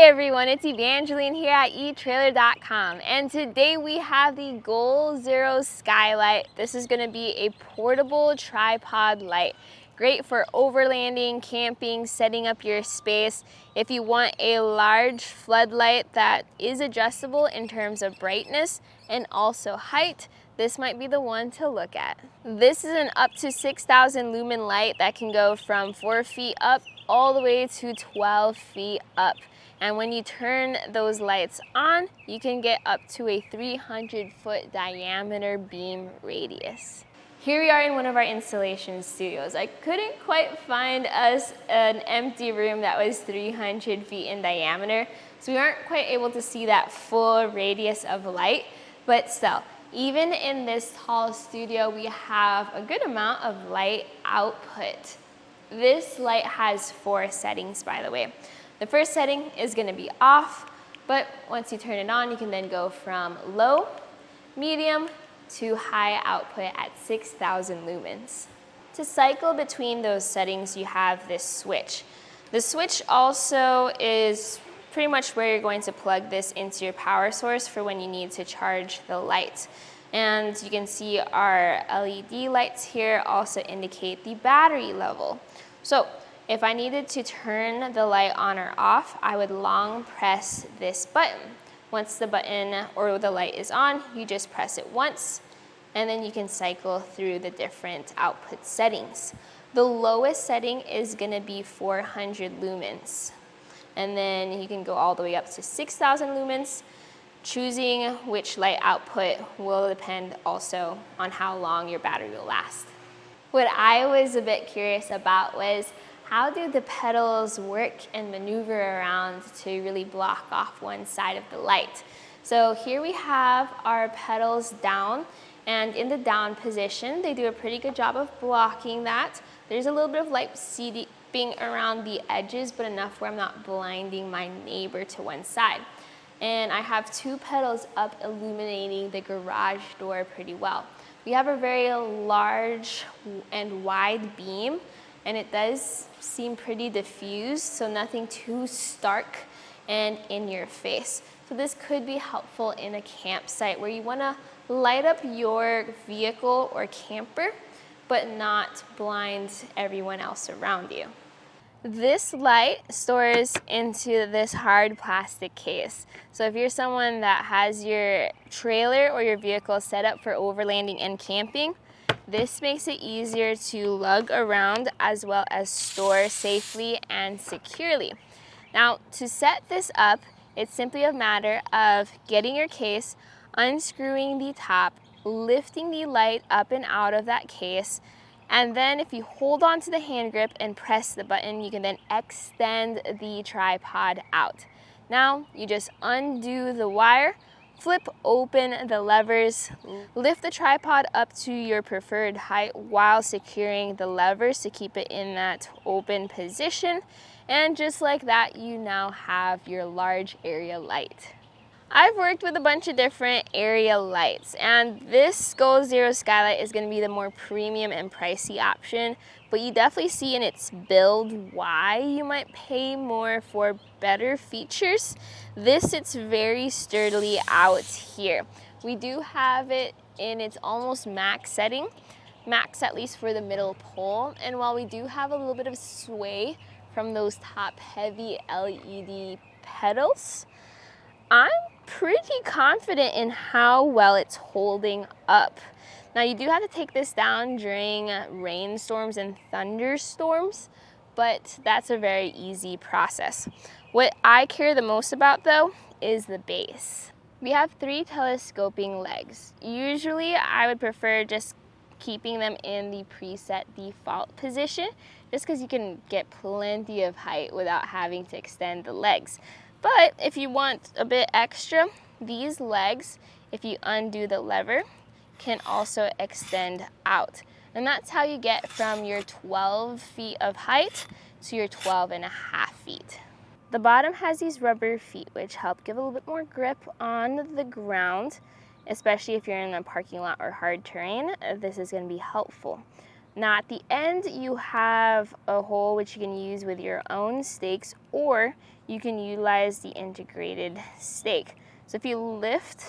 everyone, it's Evangeline here at etrailer.com, and today we have the Goal Zero Skylight. This is going to be a portable tripod light. Great for overlanding, camping, setting up your space. If you want a large floodlight that is adjustable in terms of brightness and also height, this might be the one to look at. This is an up to 6,000 lumen light that can go from 4 feet up all the way to 12 feet up. And when you turn those lights on, you can get up to a 300-foot diameter beam radius. Here we are in one of our installation studios. I couldn't quite find us an empty room that was 300 feet in diameter, so we aren't quite able to see that full radius of light, but still, even in this tall studio, we have a good amount of light output. This light has 4 settings, by the way. The first setting is going to be off, but once you turn it on, you can then go from low, medium, to high output at 6,000 lumens. To cycle between those settings, you have this switch. The switch also is pretty much where you're going to plug this into your power source for when you need to charge the light. And you can see our LED lights here also indicate the battery level. So if I needed to turn the light on or off, I would long press this button. Once the button or the light is on, you just press it once, and then you can cycle through the different output settings. The lowest setting is gonna be 400 lumens. And then you can go all the way up to 6,000 lumens. Choosing which light output will depend also on how long your battery will last. What I was a bit curious about was, how do the pedals work and maneuver around to really block off one side of the light? So here we have our pedals down, and in the down position, they do a pretty good job of blocking that. There's a little bit of light seeping around the edges, but enough where I'm not blinding my neighbor to one side. And I have 2 pedals up illuminating the garage door pretty well. We have a very large and wide beam, and it does seem pretty diffused, so nothing too stark and in your face. So this could be helpful in a campsite where you wanna light up your vehicle or camper, but not blind everyone else around you. This light stores into this hard plastic case. So if you're someone that has your trailer or your vehicle set up for overlanding and camping, this makes it easier to lug around as well as store safely and securely. Now, to set this up, it's simply a matter of getting your case, unscrewing the top, lifting the light up and out of that case, and then if you hold on to the hand grip and press the button, you can then extend the tripod out. Now, you just undo the wire, flip open the levers, lift the tripod up to your preferred height while securing the levers to keep it in that open position. And just like that, you now have your large area light. I've worked with a bunch of different area lights, and this Goal Zero Skylight is going to be the more premium and pricey option, but you definitely see in its build why you might pay more for better features. This sits very sturdily out here. We do have it in its almost max setting, max at least for the middle pole, and while we do have a little bit of sway from those top heavy LED pedals, I'm pretty confident in how well it's holding up. Now, you do have to take this down during rainstorms and thunderstorms, but that's a very easy process. What I care the most about, though, is the base. We have 3 telescoping legs. Usually, I would prefer just keeping them in the preset default position, just because you can get plenty of height without having to extend the legs. But if you want a bit extra, these legs, if you undo the lever, can also extend out. And that's how you get from your 12 feet of height to your 12.5 feet. The bottom has these rubber feet, which help give a little bit more grip on the ground, especially if you're in a parking lot or hard terrain. This is going to be helpful. Now at the end, you have a hole which you can use with your own stakes, or you can utilize the integrated stake. So if you lift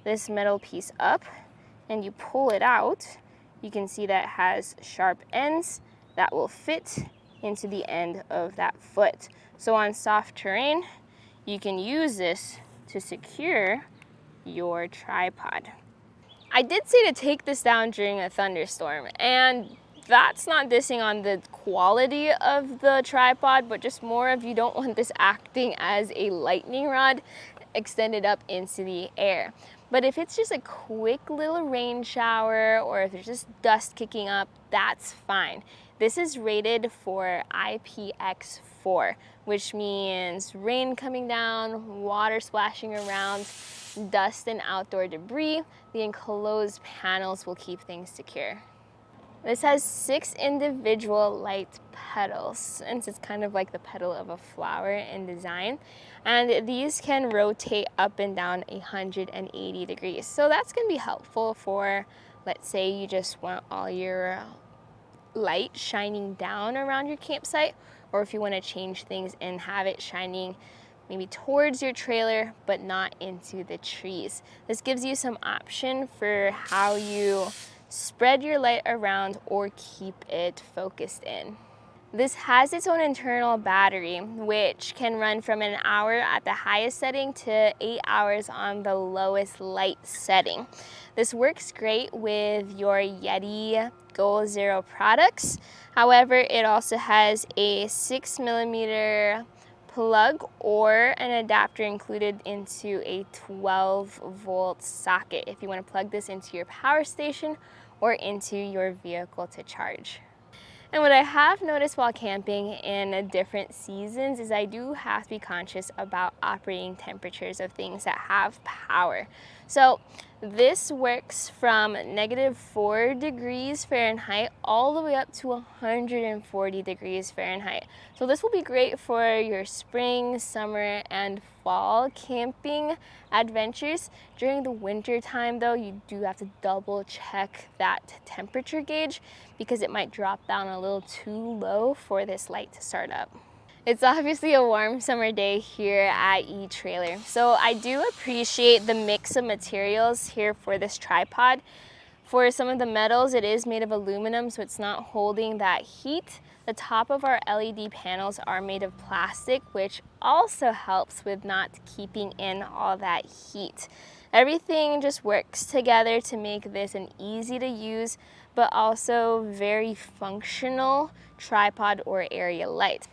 this metal piece up and you pull it out, you can see that it has sharp ends that will fit into the end of that foot. So on soft terrain, you can use this to secure your tripod. I did say to take this down during a thunderstorm, and that's not dissing on the quality of the tripod, but just more of you don't want this acting as a lightning rod extended up into the air. But if it's just a quick little rain shower, or if there's just dust kicking up, that's fine. This is rated for IPX4, which means rain coming down, water splashing around, dust and outdoor debris. The enclosed panels will keep things secure. This has 6 individual light petals, and it's kind of like the petal of a flower in design. And these can rotate up and down 180 degrees. So that's gonna be helpful for, let's say you just want all your light shining down around your campsite, or if you want to change things and have it shining maybe towards your trailer but not into the trees. This gives you some option for how you spread your light around or keep it focused in. This has its own internal battery, which can run from an hour at the highest setting to 8 hours on the lowest light setting. This works great with your Yeti Goal Zero products. However, it also has a 6mm plug or an adapter included into a 12-volt socket if you want to plug this into your power station or into your vehicle to charge. And what I have noticed while camping in different seasons is I do have to be conscious about operating temperatures of things that have power. So this works from -4 degrees Fahrenheit all the way up to 140 degrees Fahrenheit. So this will be great for your spring, summer, and fall camping adventures. During the winter time though, you do have to double check that temperature gauge because it might drop down a little too low for this light to start up. It's obviously a warm summer day here at eTrailer, so I do appreciate the mix of materials here for this tripod. For some of the metals, it is made of aluminum, so it's not holding that heat. The top of our LED panels are made of plastic, which also helps with not keeping in all that heat. Everything just works together to make this an easy to use, but also very functional tripod or area light.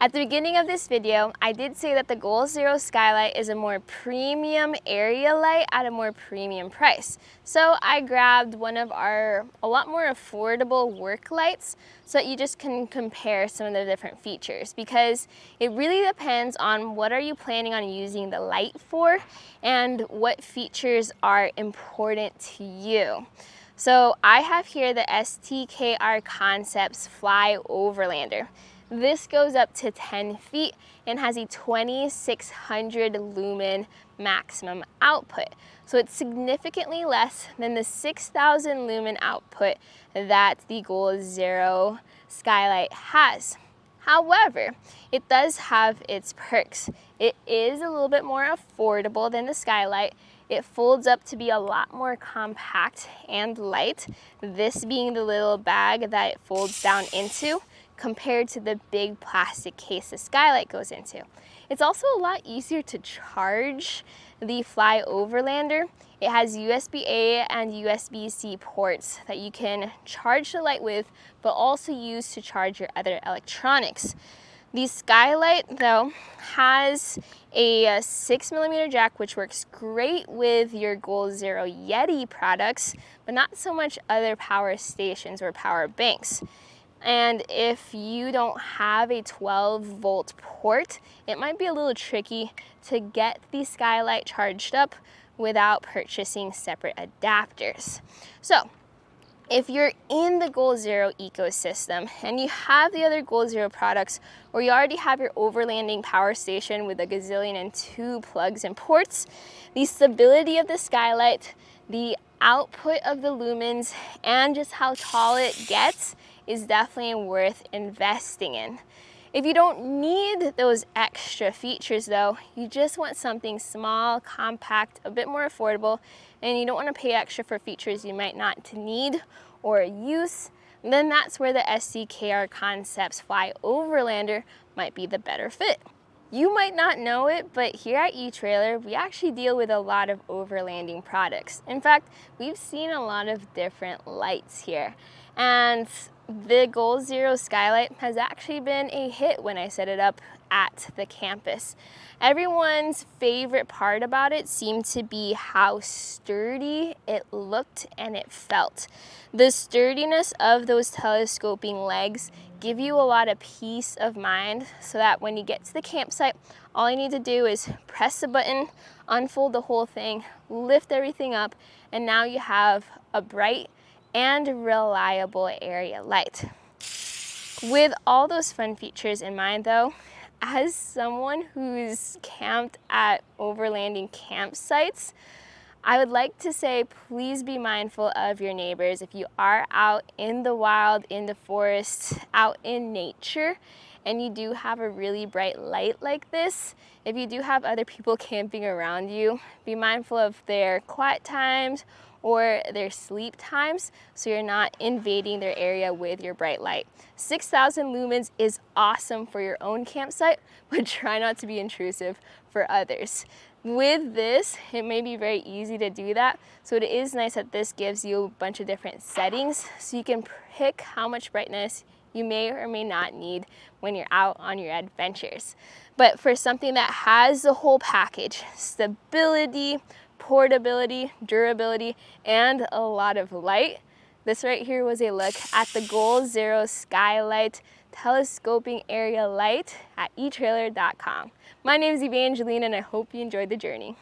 At the beginning of this video, I did say that the Goal Zero Skylight is a more premium area light at a more premium price. So I grabbed one of our a lot more affordable work lights so that you just can compare some of the different features, because it really depends on what are you planning on using the light for and what features are important to you. So I have here the STKR Concepts Fly Overlander. This goes up to 10 feet and has a 2600 lumen maximum output. So it's significantly less than the 6000 lumen output that the Goal Zero Skylight has. However, it does have its perks. It is a little bit more affordable than the Skylight. It folds up to be a lot more compact and light, this being the little bag that it folds down into, compared to the big plastic case the Skylight goes into. It's also a lot easier to charge the Fly Overlander. It has USB-A and USB-C ports that you can charge the light with, but also use to charge your other electronics. The Skylight, though, has a 6mm jack, which works great with your Goal Zero Yeti products, but not so much other power stations or power banks. And if you don't have a 12-volt port, it might be a little tricky to get the Skylight charged up without purchasing separate adapters. So if you're in the Goal Zero ecosystem and you have the other Goal Zero products, or you already have your overlanding power station with a gazillion and 2 plugs and ports, the stability of the Skylight, the output of the lumens and just how tall it gets is definitely worth investing in. If you don't need those extra features though, you just want something small, compact, a bit more affordable, and you don't want to pay extra for features you might not need or use, then that's where the SCKR Concepts Fly Overlander might be the better fit. You might not know it, but here at eTrailer, we actually deal with a lot of overlanding products. In fact, we've seen a lot of different lights here. And the Goal Zero Skylight has actually been a hit when I set it up at the campus. Everyone's favorite part about it seemed to be how sturdy it looked and it felt. The sturdiness of those telescoping legs give you a lot of peace of mind so that when you get to the campsite, all you need to do is press a button, unfold the whole thing, lift everything up, and now you have a bright and reliable area light. With all those fun features in mind though, as someone who's camped at overlanding campsites, I would like to say please be mindful of your neighbors. If you are out in the wild, in the forest, out in nature, and you do have a really bright light like this, if you do have other people camping around you, be mindful of their quiet times or their sleep times so you're not invading their area with your bright light. 6,000 lumens is awesome for your own campsite, but try not to be intrusive for others. With this, it may be very easy to do that, so it is nice that this gives you a bunch of different settings so you can pick how much brightness you may or may not need when you're out on your adventures. But for something that has the whole package, stability, portability, durability, and a lot of light, this right here was a look at the Goal Zero Skylight telescoping area light at etrailer.com. My name is Evangeline and I hope you enjoyed the journey.